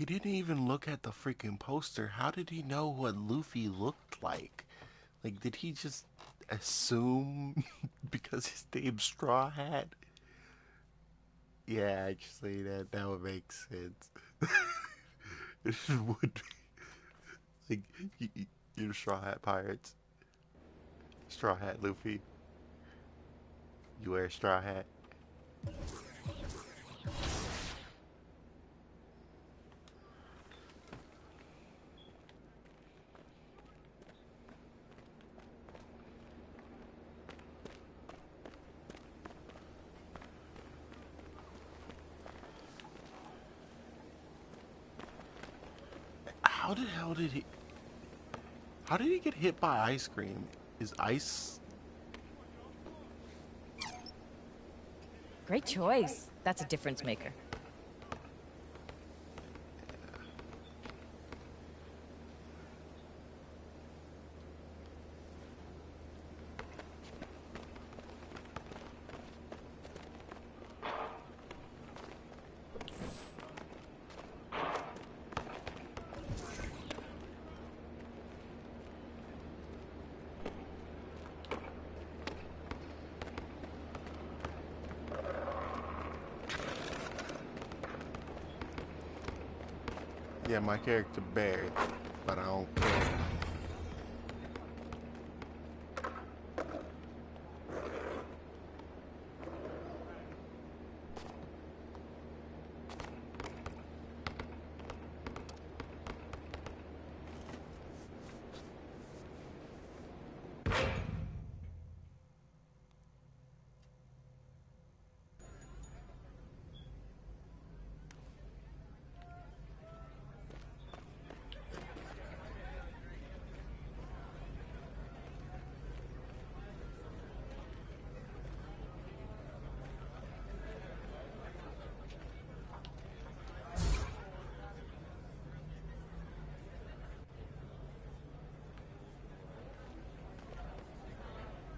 He didn't even look at the freaking poster. How did he know what Luffy looked like? Like, did he just assume because his name's Straw Hat? Yeah, actually, that would make sense. It would be like you're Straw Hat Pirates, Straw Hat Luffy. You wear a straw hat. How the hell did he? How did he get hit by ice cream? Is ice? Great choice. That's a difference maker. Yeah, my character Barry, but I don't care.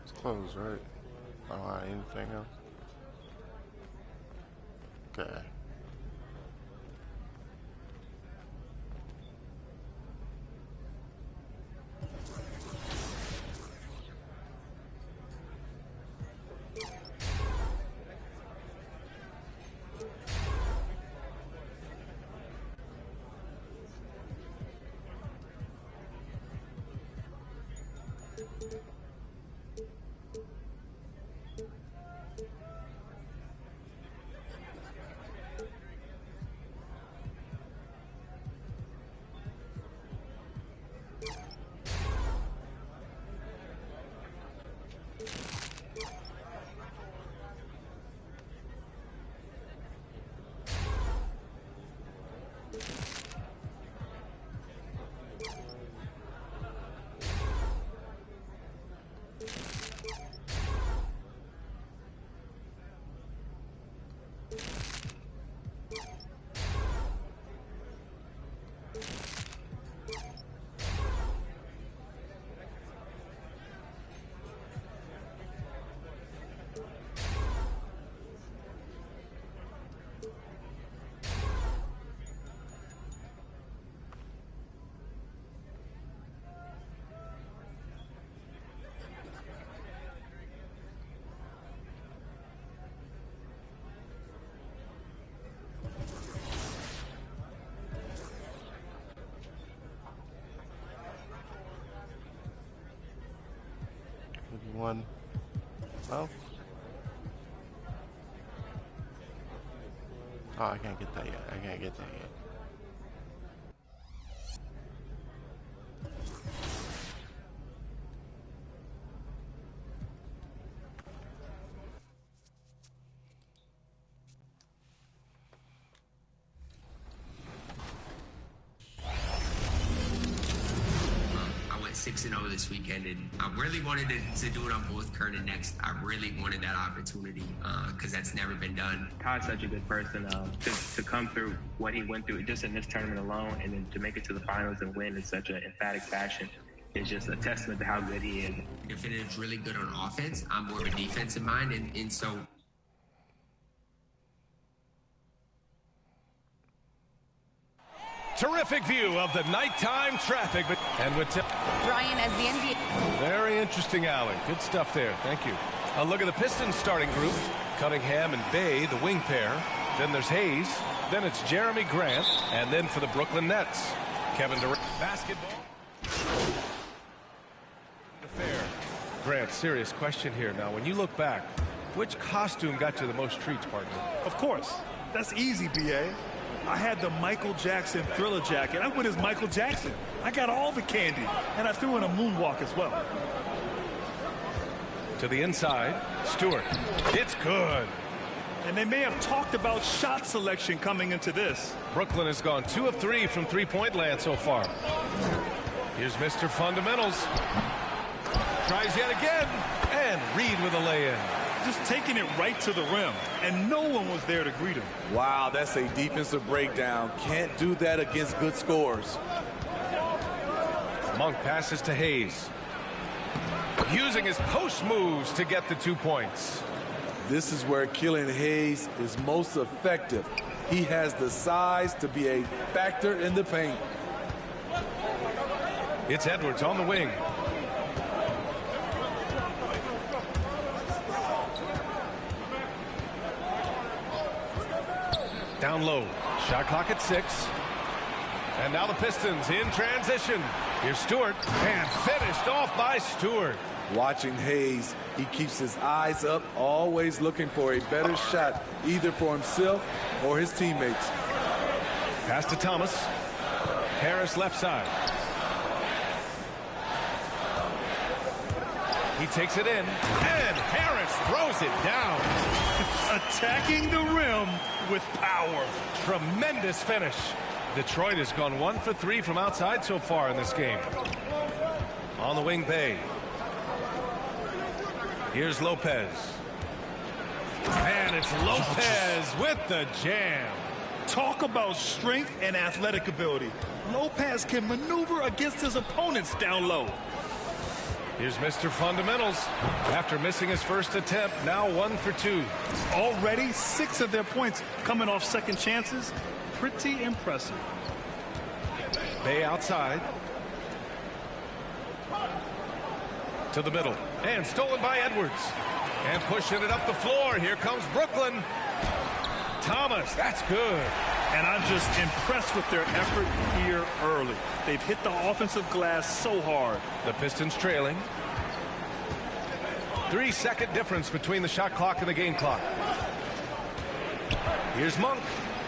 It's closed, right? Anything else? Okay. Maybe one. Oh. Oh, I can't get that yet. I can't get that yet. I went 6-0 this weekend, and I really wanted to do it on both Kern and Next. I really wanted that opportunity because that's never been done. Todd's such a good person to come through what he went through just in this tournament alone, and then to make it to the finals and win in such an emphatic fashion is just a testament to how good he is. Definitive's really good on offense. I'm more of a defensive mind, and so terrific view of the nighttime traffic. And with Brian, as the NBA... Very interesting alley. Good stuff there. Thank you. A look at the Pistons starting group. Cunningham and Bay, the wing pair. Then there's Hayes. Then it's Jeremy Grant. And then for the Brooklyn Nets, Kevin Durant. Basketball. Fair. Grant, serious question here. Now, when you look back, which costume got you the most treats, partner? Of course. That's easy, B.A. I had the Michael Jackson Thriller jacket. I went as Michael Jackson. I got all the candy, and I threw in a moonwalk as well. To the inside, Stewart. It's good. And they may have talked about shot selection coming into this. Brooklyn has gone 2 of 3 from three-point land so far. Here's Mr. Fundamentals. Tries yet again, and Reed with a lay-in. Just taking it right to the rim, and no one was there to greet him. Wow, that's a defensive breakdown. Can't do that against good scores. Monk passes to Hayes. Using his post moves to get the 2 points. This is where Killian Hayes is most effective. He has the size to be a factor in the paint. It's Edwards on the wing. Down low. Shot clock at 6. And now the Pistons in transition. Here's Stewart. And finished off by Stewart. Watching Hayes, he keeps his eyes up, always looking for a better shot, either for himself or his teammates. Pass to Thomas. Harris left side. He takes it in. And Harris throws it down. Attacking the rim with power. Tremendous finish. Detroit has gone 1 for 3 from outside so far in this game. On the wing, Bay. Here's Lopez. And it's Lopez with the jam. Talk about strength and athletic ability. Lopez can maneuver against his opponents down low. Here's Mr. Fundamentals. After missing his first attempt, now 1 for 2. Already 6 of their points coming off second chances. Pretty impressive. Bay outside. To the middle. And stolen by Edwards. And pushing it up the floor. Here comes Brooklyn. Thomas, that's good. And I'm just impressed with their effort here early. They've hit the offensive glass so hard. The Pistons trailing. 3-second difference between the shot clock and the game clock. Here's Monk.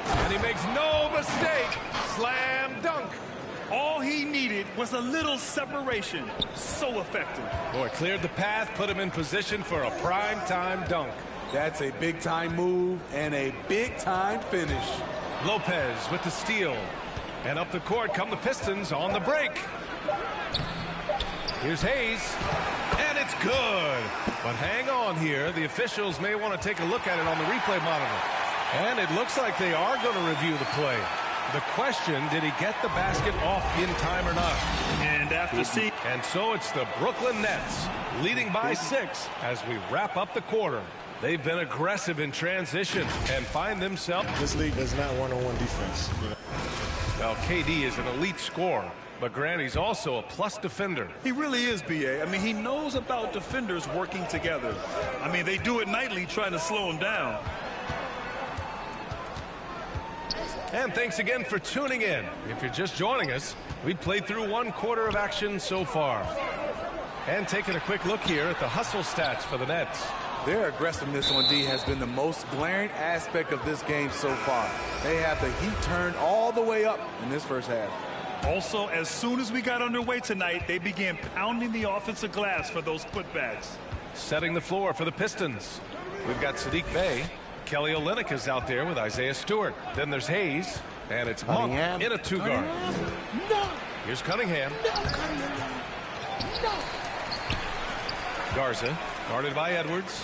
And he makes no mistake. Slam dunk. All he needed was a little separation. So effective. Boy, cleared the path, put him in position for a prime-time dunk. That's a big-time move and a big-time finish. Lopez with the steal. And up the court come the Pistons on the break. Here's Hayes. And it's good. But hang on here. The officials may want to take a look at it on the replay monitor. And it looks like they are going to review the play. The question, did he get the basket off in time or not? And after seeing... And so it's the Brooklyn Nets leading by 6 as we wrap up the quarter. They've been aggressive in transition and find themselves... This league does not one-on-one defense. Well, KD is an elite scorer, but Grant, he's also a plus defender. He really is, B.A. I mean, he knows about defenders working together. I mean, they do it nightly trying to slow him down. And thanks again for tuning in. If you're just joining us, we've played through 1 quarter of action so far. And taking a quick look here at the hustle stats for the Nets. Their aggressiveness on D has been the most glaring aspect of this game so far. They have the heat turned all the way up in this first half. Also, as soon as we got underway tonight, they began pounding the offensive glass for those putbacks. Setting the floor for the Pistons. We've got Sadiq Bey. Kelly Olynyk is out there with Isaiah Stewart. Then there's Hayes. And it's Monk in a 2-guard. No. Here's Cunningham. No. Garza guarded by Edwards.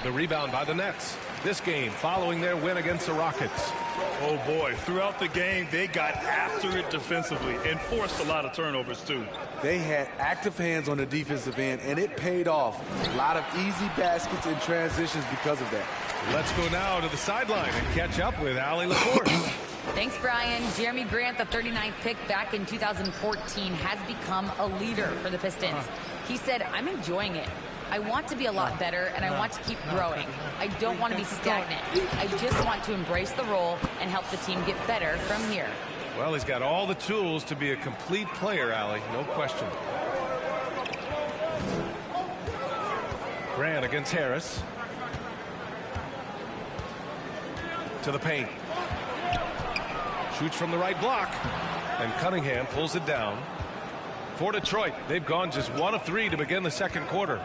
The rebound by the Nets. This game following their win against the Rockets. Oh boy, throughout the game they got after it defensively and forced a lot of turnovers too. They had active hands on the defensive end and it paid off. A lot of easy baskets and transitions because of that. Let's go now to the sideline and catch up with Allie LaForce. Thanks, Brian. Jeremy Grant, the 39th pick back in 2014, has become a leader for the Pistons. He said, I'm enjoying it. I want to be a lot better, and I want to keep growing. I don't want to be stagnant. I just want to embrace the role and help the team get better from here. Well, he's got all the tools to be a complete player, Allie. No question. Grant against Harris. To the paint. Shoots from the right block. And Cunningham pulls it down. For Detroit, they've gone just 1 of 3 to begin the second quarter.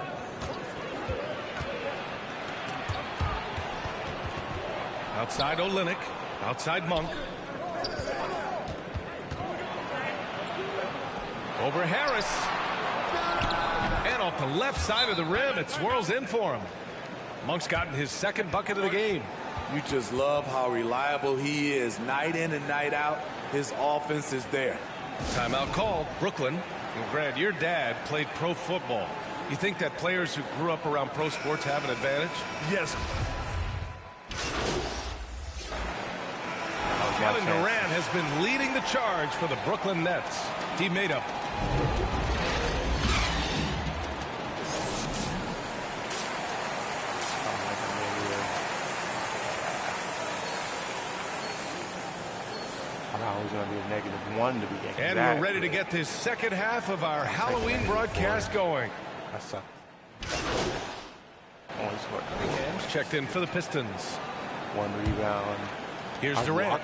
Outside Olynyk. Outside Monk. Over Harris. And off the left side of the rim, it swirls in for him. Monk's gotten his second bucket of the game. You just love how reliable he is. Night in and night out, his offense is there. Timeout called. Brooklyn. Well, Grant, your dad played pro football. You think that players who grew up around pro sports have an advantage? Yes. Kevin Durant has been leading the charge for the Brooklyn Nets. He made up. I was going to be a -1 to be exact. And we're ready to get this second half of our Halloween broadcast going. I suck. Cunningham's checked in for the Pistons. 1 rebound. Here's Durant.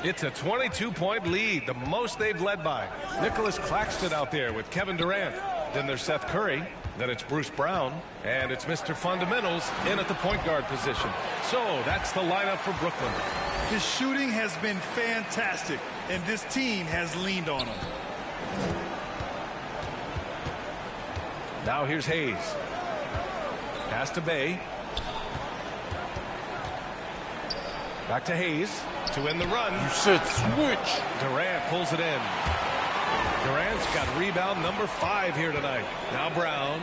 It's a 22-point lead, the most they've led by. Nicholas Claxton out there with Kevin Durant. Then there's Seth Curry. Then it's Bruce Brown. And it's Mr. Fundamentals in at the point guard position. So that's the lineup for Brooklyn. His shooting has been fantastic, and this team has leaned on him. Now here's Hayes. Pass to Bay. Back to Hayes to win the run. You should switch. Durant pulls it in. Durant's got rebound number 5 here tonight. Now Brown.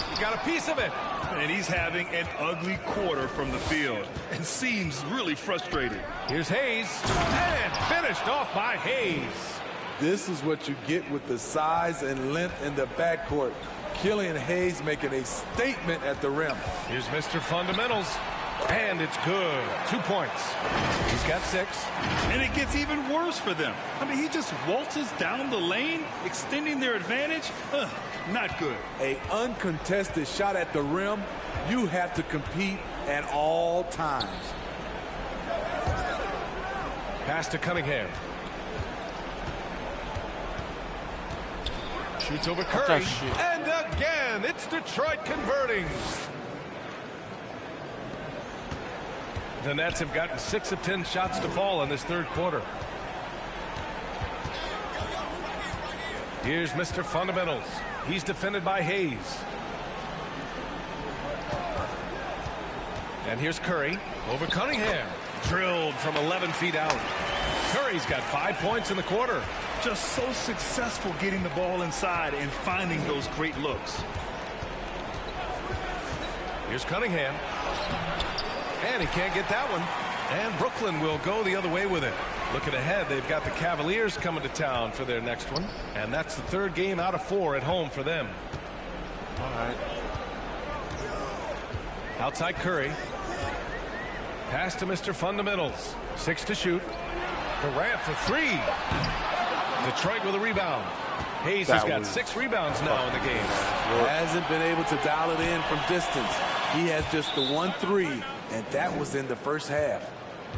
He got a piece of it. And he's having an ugly quarter from the field and seems really frustrated. Here's Hayes. And finished off by Hayes. This is what you get with the size and length in the backcourt. Killian Hayes making a statement at the rim. Here's Mr. Fundamentals. And it's good. 2 points. He's got 6. And it gets even worse for them. I mean, he just waltzes down the lane, extending their advantage. Not good. A uncontested shot at the rim, you have to compete at all times. Pass to Cunningham. Shoots over Curry. And again, it's Detroit converting. The Nets have gotten 6 of 10 shots to fall in this third quarter. Here's Mr. Fundamentals. He's defended by Hayes. And here's Curry over Cunningham. Drilled from 11 feet out. Curry's got 5 points in the quarter. Just so successful getting the ball inside and finding those great looks. Here's Cunningham. And he can't get that one. And Brooklyn will go the other way with it. Looking ahead, they've got the Cavaliers coming to town for their next one. And that's the 3rd game out of 4 at home for them. All right. Outside Curry. Pass to Mr. Fundamentals. 6 to shoot. Durant for 3. Detroit with a rebound. Hayes has got 6 rebounds now in the game. Hasn't been able to dial it in from distance. He has just the 1-3, and that was in the first half.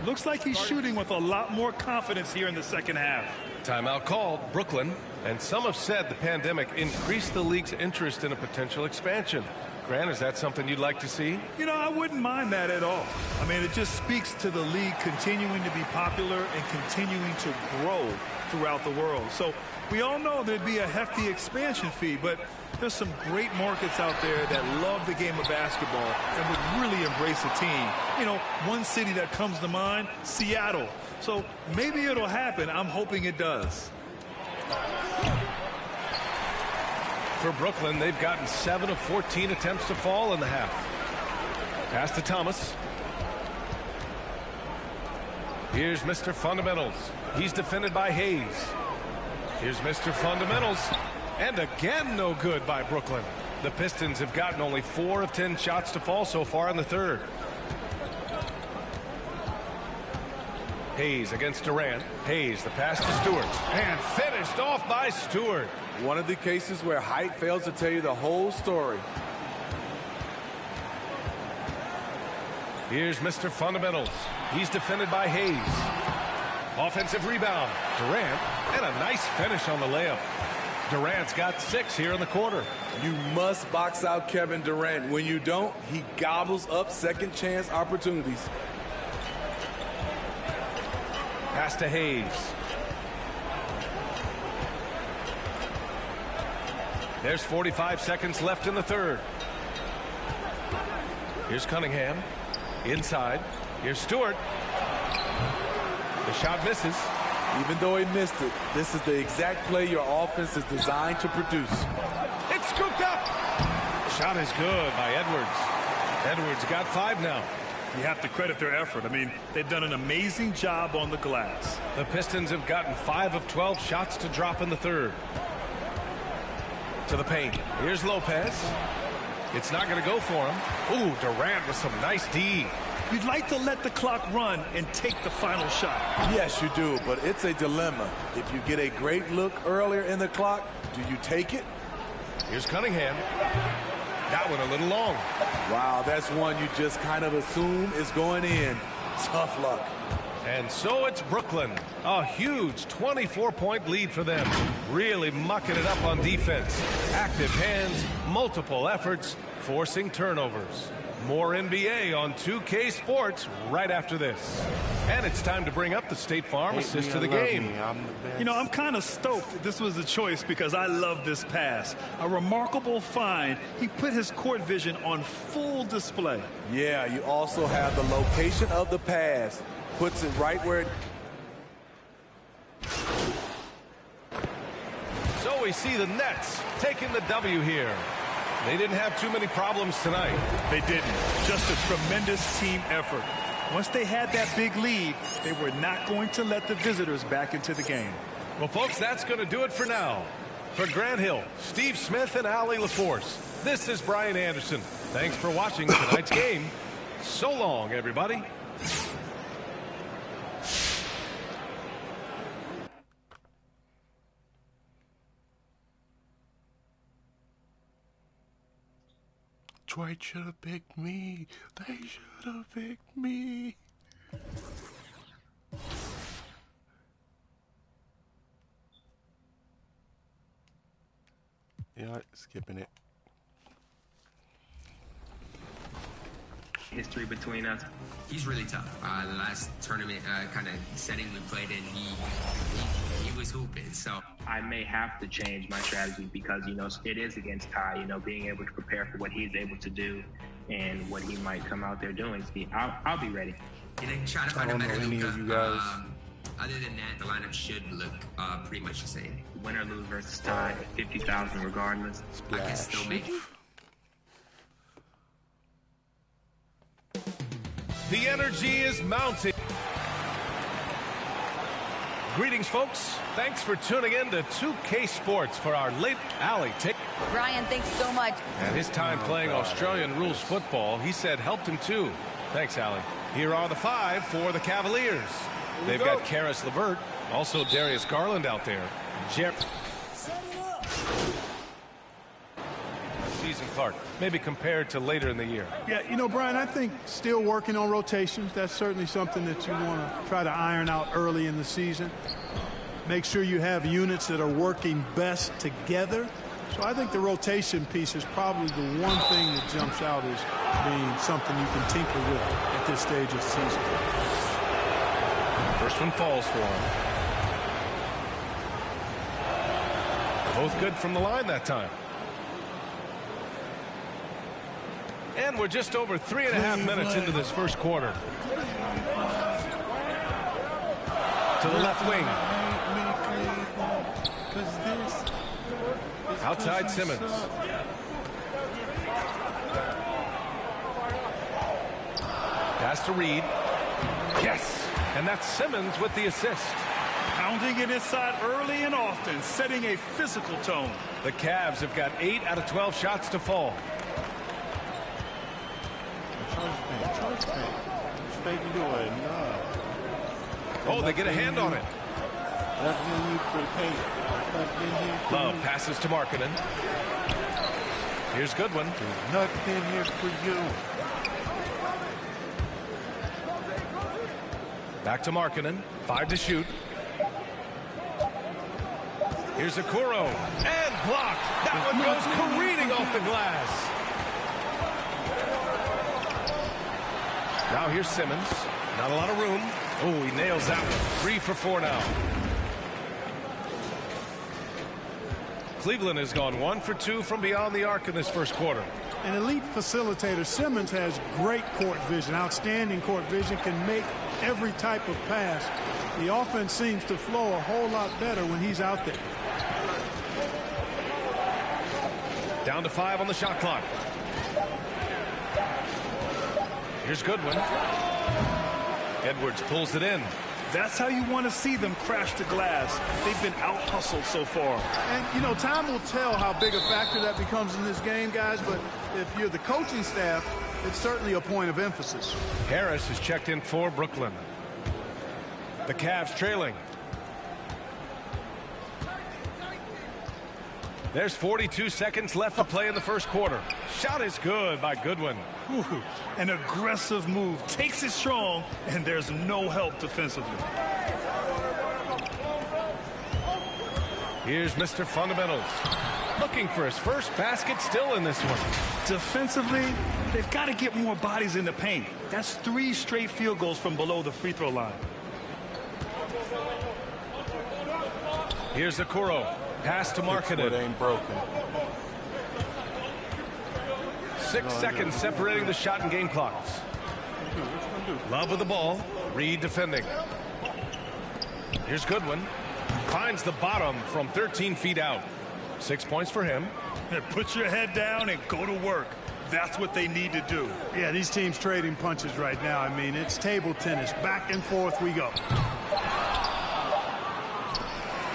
Looks like he's shooting with a lot more confidence here in the second half. Timeout called. Brooklyn. And some have said the pandemic increased the league's interest in a potential expansion. Grant, is that something you'd like to see? You know, I wouldn't mind that at all. I mean, it just speaks to the league continuing to be popular and continuing to grow throughout the world. So we all know there'd be a hefty expansion fee, but there's some great markets out there that love the game of basketball and would really embrace a team. You know, one city that comes to mind, Seattle. So maybe it'll happen. I'm hoping it does. For Brooklyn, they've gotten 7 of 14 attempts to fall in the half. Pass to Thomas. Here's Mr. Fundamentals. He's defended by Hayes. Here's Mr. Fundamentals. And again, no good by Brooklyn. The Pistons have gotten only 4 of 10 shots to fall so far in the third. Hayes against Durant. Hayes, the pass to Stewart. And finished off by Stewart. One of the cases where height fails to tell you the whole story. Here's Mr. Fundamentals. He's defended by Hayes. Offensive rebound. Durant. And a nice finish on the layup. Durant's got 6 here in the quarter. You must box out Kevin Durant. When you don't, he gobbles up second chance opportunities. Pass to Hayes. There's 45 seconds left in the third. Here's Cunningham. Inside. Here's Stewart. The shot misses. Even though he missed it, this is the exact play your offense is designed to produce. It's scooped up. Shot is good by Edwards. Edwards got 5 now. You have to credit their effort. I mean, they've done an amazing job on the glass. The Pistons have gotten 5 of 12 shots to drop in the third. To the paint. Here's Lopez. It's not going to go for him. Ooh, Durant with some nice D. You'd like to let the clock run and take the final shot. Yes, you do, but it's a dilemma. If you get a great look earlier in the clock, do you take it? Here's Cunningham. That one a little long. Wow, that's one you just kind of assume is going in. Tough luck. And so it's Brooklyn. A huge 24-point lead for them. Really mucking it up on defense. Active hands, multiple efforts, forcing turnovers. More NBA on 2K Sports right after this. And it's time to bring up the State Farm assist to the game. You know, I'm kind of stoked this was a choice because I love this pass. A remarkable find. He put his court vision on full display. Yeah, you also have the location of the pass. Puts it right where it... So we see the Nets taking the W here. They didn't have too many problems tonight. They didn't. Just a tremendous team effort. Once they had that big lead, they were not going to let the visitors back into the game. Well, folks, that's going to do it for now. For Grant Hill, Steve Smith, and Allie LaForce, this is Brian Anderson. Thanks for watching tonight's game. So long, everybody. Dwight should have picked me. They should have picked me. Yeah, skipping it. History between us. He's really tough. The last tournament kind of setting we played in, he was hooping. So I may have to change my strategy because, you know, it is against Ty, you know, being able to prepare for what he's able to do and what he might come out there doing. I'll be ready. And then try to find a better Luka. Other than that, the lineup should look pretty much the same. Win or lose versus Ty, 50,000 regardless. I can still make it. The energy is mounting. Greetings, folks. Thanks for tuning in to 2K Sports for our late Allie take. Brian, thanks so much. And his time playing Australian rules football, he said, helped him too. Thanks, Allie. Here are the 5 for the Cavaliers. They've got Karis LeVert, also Darius Garland out there. Season Clark, maybe compared to later in the year. Yeah, you know, Brian, I think still working on rotations. That's certainly something that you want to try to iron out early in the season. Make sure you have units that are working best together. So I think the rotation piece is probably the one thing that jumps out as being something you can tinker with at this stage of the season. First one falls for him. Both good from the line that time. And we're just over 3.5 minutes into this first quarter. To the left wing. Outside Simmons. Pass to Reed. Yes. And that's Simmons with the assist. Pounding it inside early and often, setting a physical tone. The Cavs have got 8 out of 12 shots to fall. Charge paint. What you doing? Oh, they get a hand on it. Nothing in you for the paint. Nothing in here for Love you. passes to Markkanen. Here's Goodwin. There's nothing in here for you. Back to Markkanen. 5 to shoot. Here's Okoro. And blocked. That one goes careening off the glass. Now here's Simmons. Not a lot of room. Oh, he nails that one. 3 for 4 now. Cleveland has gone 1 for 2 from beyond the arc in this first quarter. An elite facilitator, Simmons has great court vision, outstanding court vision, can make every type of pass. The offense seems to flow a whole lot better when he's out there. Down to 5 on the shot clock. Here's Goodwin. Edwards pulls it in. That's how you want to see them crash the glass. They've been out-hustled so far. And, you know, time will tell how big a factor that becomes in this game, guys, but if you're the coaching staff, it's certainly a point of emphasis. Harris is checked in for Brooklyn. The Cavs trailing. There's 42 seconds left to play in the first quarter. Shot is good by Goodwin. Ooh, an aggressive move. Takes it strong, and there's no help defensively. Here's Mr. Fundamentals. Looking for his first basket still in this one. Defensively, they've got to get more bodies in the paint. That's 3 straight field goals from below the free throw line. Here's Okoro. Pass to Markkanen. It ain't broken. 6 seconds separating the shot and game clocks. Love with the ball. Reed defending. Here's Goodwin. Finds the bottom from 13 feet out. 6 points for him. Put your head down and go to work. That's what they need to do. Yeah, these teams trading punches right now. I mean, it's table tennis. Back and forth we go.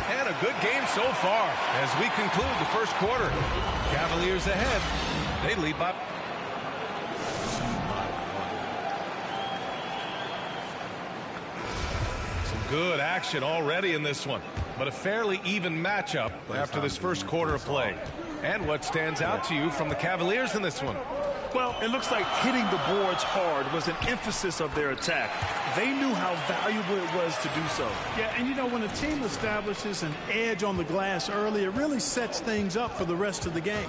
And a good game so far as we conclude the first quarter. Cavaliers ahead. They lead by... Some good action already in this one, but a fairly even matchup after this first quarter of play. And what stands out to you from the Cavaliers in this one? Well, it looks like hitting the boards hard was an emphasis of their attack. They knew how valuable it was to do so. Yeah, and you know, when a team establishes an edge on the glass early, it really sets things up for the rest of the game.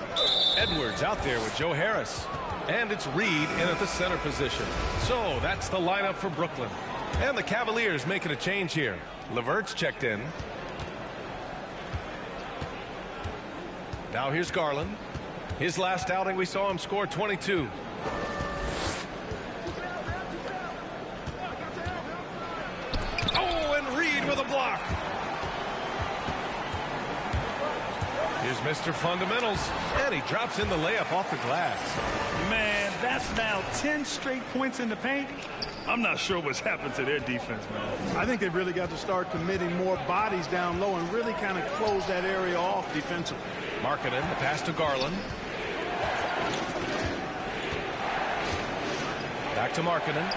Edwards out there with Joe Harris. And it's Reed in at the center position. So that's the lineup for Brooklyn. And the Cavaliers making a change here. LeVert's checked in. Now here's Garland. His last outing, we saw him score 22. Oh, and Reed with a block. Here's Mr. Fundamentals, and he drops in the layup off the glass. Man, that's now 10 straight points in the paint. I'm not sure what's happened to their defense, man. I think they've really got to start committing more bodies down low and really kind of close that area off defensively. Markkanen, the pass to Garland. Back to Markkanen.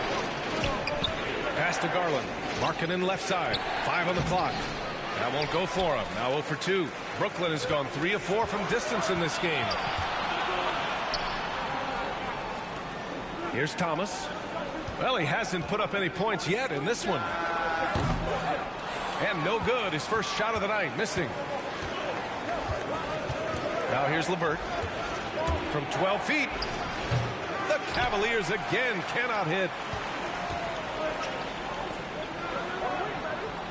Pass to Garland. Markkanen left side. 5 on the clock. That won't go for him. Now 0 for 2. Brooklyn has gone 3 of 4 from distance in this game. Here's Thomas. Well, he hasn't put up any points yet in this one. And no good. His first shot of the night, missing. Now here's LeVert. From 12 feet. The Cavaliers again cannot hit.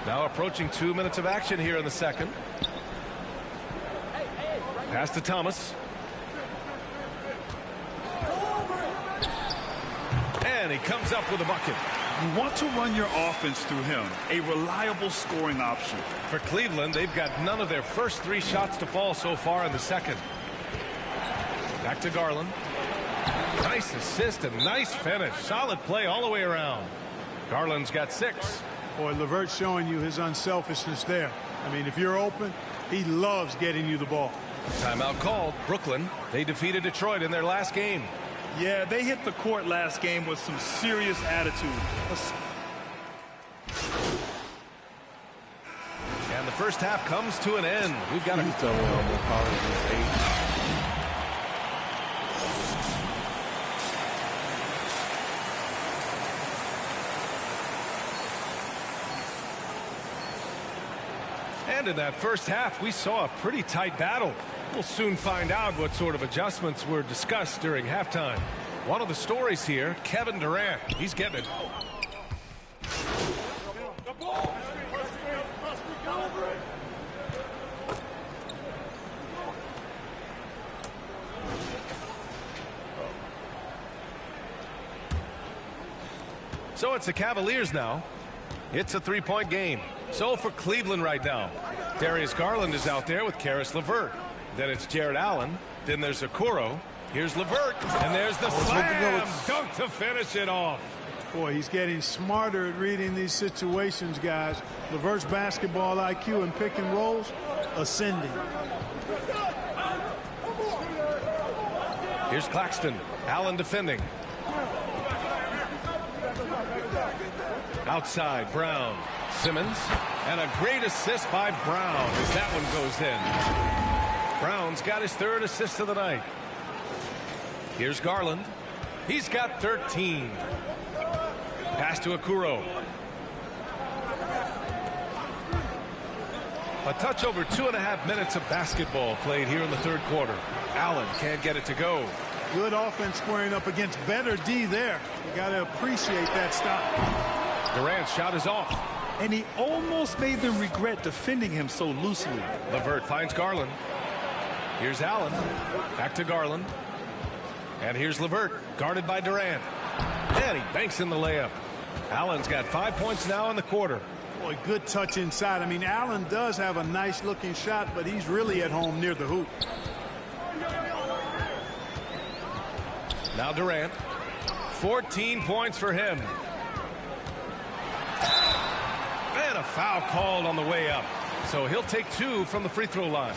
Now approaching 2 minutes of action here in the second. Pass to Thomas. And he comes up with a bucket. You want to run your offense through him, a reliable scoring option. For Cleveland, they've got none of their first 3 shots to fall so far in the second. Back to Garland. Nice assist and nice finish. Solid play all the way around. Garland's got 6. Boy, LeVert's showing you his unselfishness there. I mean, if you're open, he loves getting you the ball. Timeout called. Brooklyn, they defeated Detroit in their last game. Yeah, they hit the court last game with some serious attitude. And the first half comes to an end. We've got a And in that first half, we saw a pretty tight battle. We'll soon find out what sort of adjustments were discussed during halftime. One of the stories here, Kevin Durant. He's getting it. So it's the Cavaliers now. It's a 3-point game. So for Cleveland right now, Darius Garland is out there with Karis LeVert. Then it's Jared Allen. Then there's Okoro. Here's LeVert. And there's the slam dunk to finish it off. Boy, he's getting smarter at reading these situations, guys. LeVert's basketball IQ and pick and rolls ascending. Here's Claxton. Allen defending. Outside, Brown. Simmons. And a great assist by Brown as that one goes in. Brown's got his 3rd assist of the night. Here's Garland. He's got 13. Pass to Okoro. A touch over 2.5 minutes of basketball played here in the 3rd quarter. Allen can't get it to go. Good offense squaring up against better D there. You got to appreciate that stop. Durant's shot is off. And he almost made them regret defending him so loosely. LeVert finds Garland. Here's Allen. Back to Garland. And here's LeVert, guarded by Durant. And he banks in the layup. Allen's got 5 points now in the quarter. Boy, good touch inside. I mean, Allen does have a nice-looking shot, but he's really at home near the hoop. Now Durant. 14 points for him. And a foul called on the way up. So he'll take 2 from the free throw line.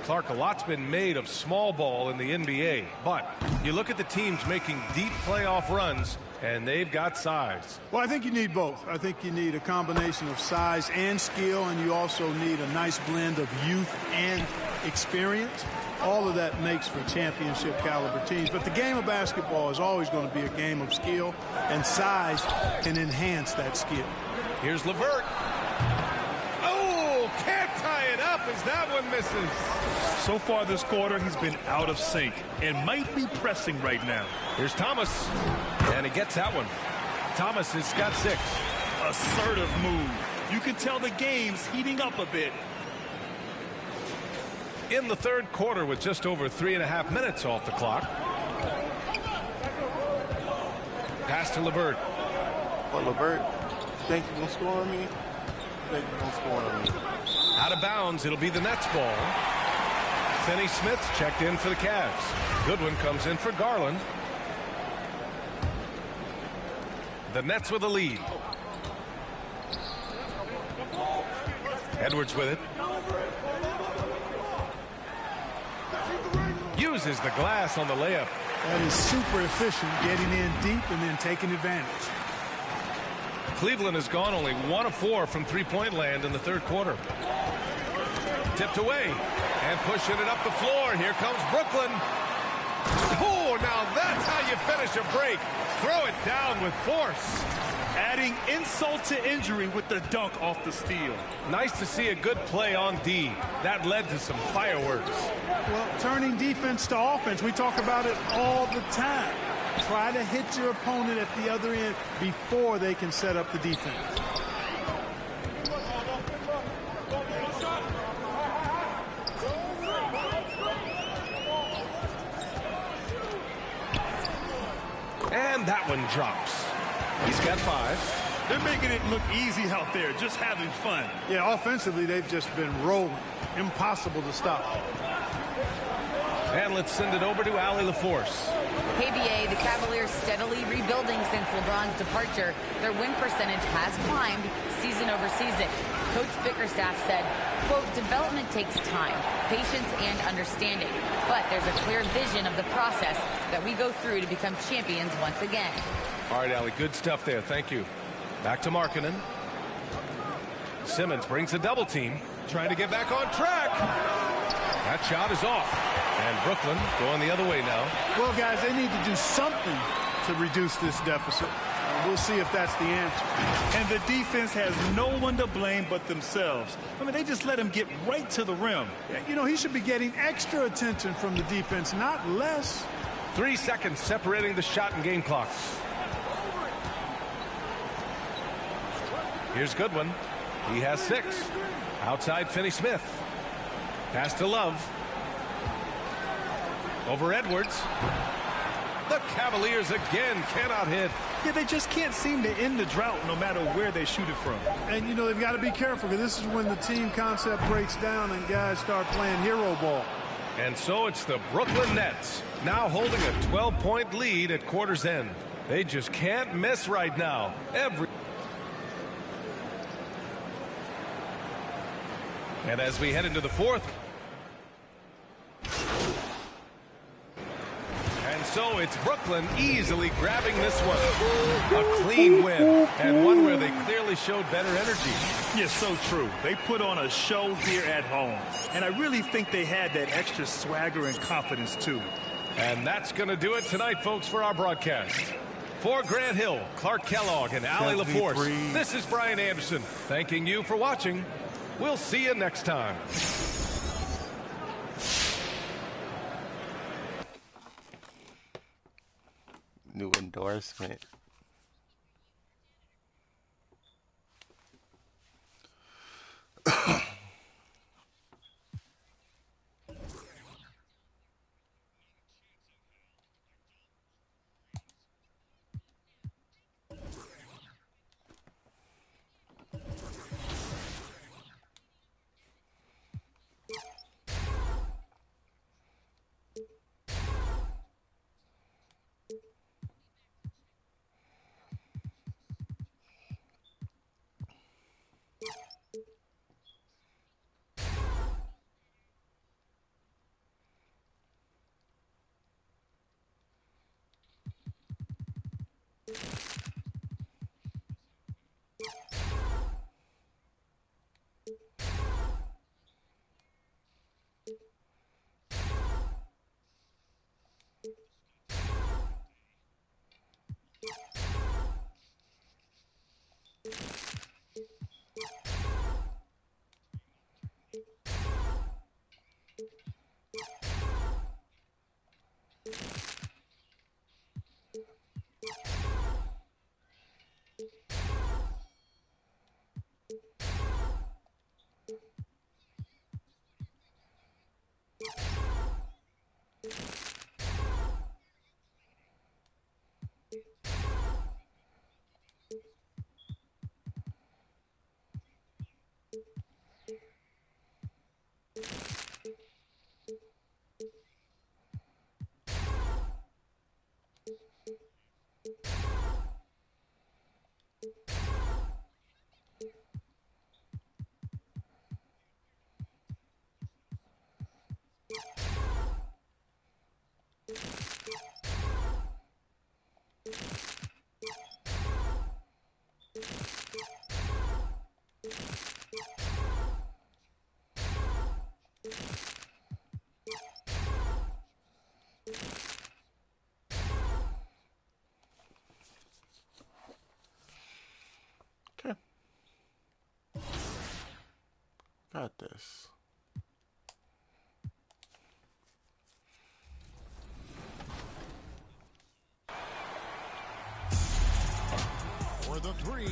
Clark, a lot's been made of small ball in the NBA, but you look at the teams making deep playoff runs, and they've got size. Well, I think you need both. I think you need a combination of size and skill, and you also need a nice blend of youth and experience. All of that makes for championship caliber teams. But the game of basketball is always going to be a game of skill, and size can enhance that skill. Here's LeVert. Oh, can't tie it up as that one misses. So far this quarter, he's been out of sync and might be pressing right now. Here's Thomas. And he gets that one. Thomas has got 6. Assertive move. You can tell the game's heating up a bit. In the 3rd quarter with just over 3.5 minutes off the clock. Pass to LeVert. Well, LeVert, think you're going to score on me? Think you're going to score on me? Out of bounds, it'll be the Nets ball. Finney Smith checked in for the Cavs. Goodwin comes in for Garland. The Nets with a lead. Edwards with it. Uses the glass on the layup. That is super efficient, getting in deep and then taking advantage. Cleveland has gone only 1 of 4 from three-point land in the 3rd quarter. Tipped away and pushing it up the floor. Here comes Brooklyn. Oh, now that's how you finish a break. Throw it down with force. Adding insult to injury with the dunk off the steal. Nice to see a good play on D. That led to some fireworks. Well, turning defense to offense, we talk about it all the time. Try to hit your opponent at the other end before they can set up the defense. And that one drops. He's got 5. They're making it look easy out there, just having fun. Yeah, offensively, they've just been rolling. Impossible to stop. And let's send it over to Allie LaForce. KBA, the Cavaliers steadily rebuilding since LeBron's departure. Their win percentage has climbed season over season. Coach Bickerstaff said, quote, development takes time, patience, and understanding. But there's a clear vision of the process that we go through to become champions once again. All right, Allie, good stuff there. Thank you. Back to Markkanen. Simmons brings a double team, trying to get back on track. That shot is off. And Brooklyn going the other way now. Well, guys, they need to do something to reduce this deficit. We'll see if that's the answer. And the defense has no one to blame but themselves. I mean, they just let him get right to the rim. You know, he should be getting extra attention from the defense, not less. 3 seconds separating the shot and game clock. Here's Goodwin. He has 6. Outside Finney-Smith. Pass to Love. Over Edwards. The Cavaliers again cannot hit. Yeah, they just can't seem to end the drought no matter where they shoot it from. And, you know, they've got to be careful because this is when the team concept breaks down and guys start playing hero ball. And so it's the Brooklyn Nets now holding a 12-point lead at quarter's end. They just can't miss right now. And as we head into the fourth. And so it's Brooklyn easily grabbing this one. A clean win, and one where they clearly showed better energy. Yeah, so true. They put on a show here at home. And I really think they had that extra swagger and confidence, too. And that's going to do it tonight, folks, for our broadcast. For Grant Hill, Clark Kellogg, and Allie LaForce, this is Brian Anderson, thanking you for watching. We'll see you next time. New endorsement. Got this. For the three.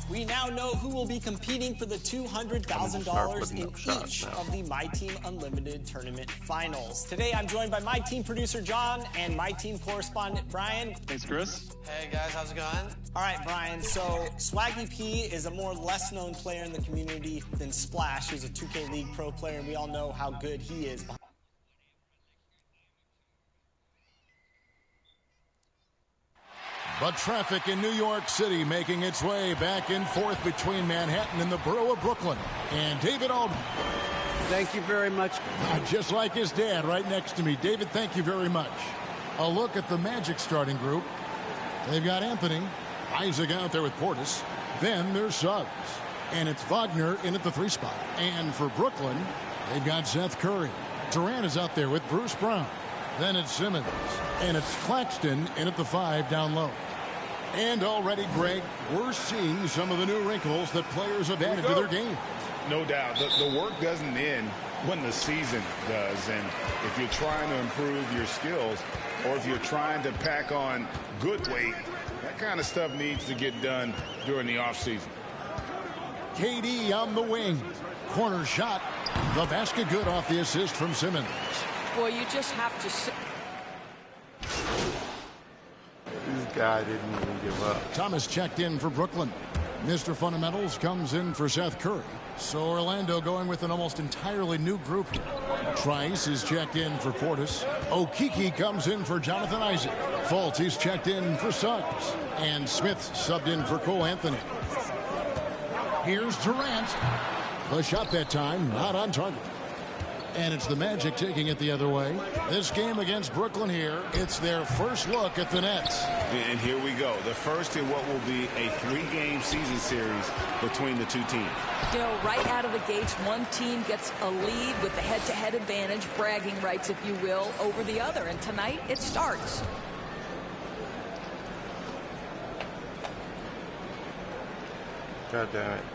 We now know who will be competing for the $200,000 in each of the My Team Unlimited tournament finals. Today, I'm joined by My Team producer John and My Team correspondent Brian. Thanks, Chris. Hey guys, how's it going? All right, Brian. So Swaggy P is a more less-known player in the community than Splash, who's a 2K League pro player, and we all know how good he is. But traffic in New York City making its way back and forth between Manhattan and the borough of Brooklyn. And David Aldridge. Thank you very much. Just like his dad right next to me. David, thank you very much. A look at the Magic starting group. They've got Anthony, Isaac out there with Portis. Then there's Suggs. And it's Wagner in at the 3 spot. And for Brooklyn, they've got Seth Curry. Durant is out there with Bruce Brown. Then it's Simmons. And it's Claxton in at the 5 down low. And already, Greg, we're seeing some of the new wrinkles that players have added to their game. No doubt. The work doesn't end when the season does. And if you're trying to improve your skills or if you're trying to pack on good weight, that kind of stuff needs to get done during the offseason. KD on the wing. Corner shot. The basket good off the assist from Simmons. Well, you just have to... This guy didn't even give up. Thomas checked in for Brooklyn. Mr. Fundamentals comes in for Seth Curry. So Orlando going with an almost entirely new group here. Trice is checked in for Portis. Okeke comes in for Jonathan Isaac. Fultz is checked in for Suggs. And Smith subbed in for Cole Anthony. Here's Durant. The shot that time, not on target. And it's the Magic taking it the other way. This game against Brooklyn here, it's their first look at the Nets. And here we go. The first in what will be a 3-game season series between the two teams. You know, right out of the gates, one team gets a lead with the head-to-head advantage, bragging rights, if you will, over the other. And tonight, it starts. God damn it.